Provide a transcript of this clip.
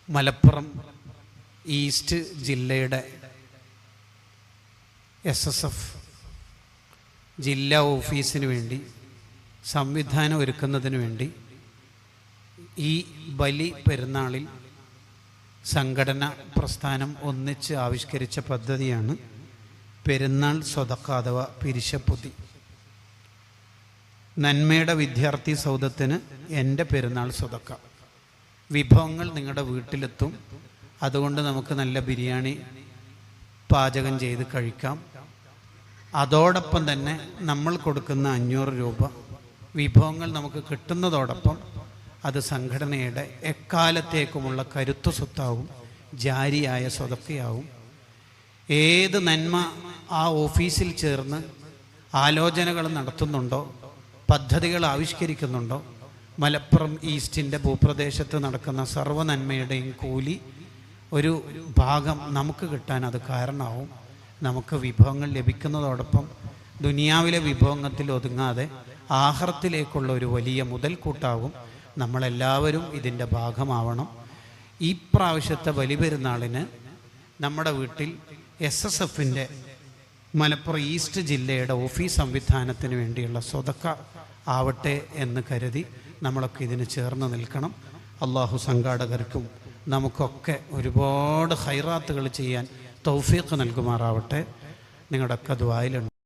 Malappuram east ജില്ലയുടെ SSF ജില്ലാ ഓഫീസിന് വേണ്ടി സംവിധാനം ഒരുക്കുന്നതിന് വേണ്ടി ഈ ബലി പെരുന്നാളിൽ സംഘടന പ്രസ്ഥാനം ഒന്നിച്ച് ആവിഷ്കരിച്ച പദ്ധതിയാണ് പെരുന്നാൾ സ്വതക്ക അഥവാ പിരിശപ്പൊതി. നന്മയുടെ വിദ്യാർത്ഥി സൗധത്തിന് എൻ്റെ പെരുന്നാൾ സ്വതക്ക. വിഭവങ്ങൾ നിങ്ങളുടെ വീട്ടിലെത്തും. അതുകൊണ്ട് നമുക്ക് നല്ല ബിരിയാണി പാചകം ചെയ്ത് കഴിക്കാം. അതോടൊപ്പം തന്നെ നമ്മൾ കൊടുക്കുന്ന 500 രൂപ വിഭവങ്ങൾ നമുക്ക് കിട്ടുന്നതോടൊപ്പം അത് സംഘടനയുടെ എക്കാലത്തേക്കുമുള്ള കരുത്തു സ്വത്താവും, ജാരിയായ സ്വതക്കയാവും. ഏത് നന്മ ആ ഓഫീസിൽ ചേർന്ന് ആലോചനകൾ നടത്തുന്നുണ്ടോ, പദ്ധതികൾ ആവിഷ്കരിക്കുന്നുണ്ടോ, മലപ്പുറം ഈസ്റ്റിൻ്റെ ഭൂപ്രദേശത്ത് നടക്കുന്ന സർവ്വ നന്മയുടെയും കൂലി ഒരു ഭാഗം നമുക്ക് കിട്ടാൻ അത് കാരണമാവും. നമുക്ക് വിഭവങ്ങൾ ലഭിക്കുന്നതോടൊപ്പം ദുനിയാവിലെ വിഭവത്തിൽ ഒതുങ്ങാതെ ആഖിറത്തിലേക്കുള്ള ഒരു വലിയ മുതൽക്കൂട്ടാവും. നമ്മളെല്ലാവരും ഇതിൻ്റെ ഭാഗമാവണം. ഈ പ്രാവശ്യത്തെ ബലിപെരുന്നാളിന് നമ്മുടെ വീട്ടിൽ SSFൻ്റെ മലപ്പുറം ഈസ്റ്റ് ജില്ലയുടെ ഓഫീസ് സംവിധാനത്തിന് വേണ്ടിയുള്ള സ്വതക്ക ആവട്ടെ എന്ന് കരുതി നമ്മളൊക്കെ ഇതിന് ചേർന്ന് നിൽക്കണം. അള്ളാഹു സംഘാടകർക്കും നമുക്കൊക്കെ ഒരുപാട് ഖൈറാത്തുകൾ ചെയ്യാൻ തൗഫീഖ് നൽകുമാറാവട്ടെ. നിങ്ങളുടെയൊക്കെ ദുആയിലുണ്ട്.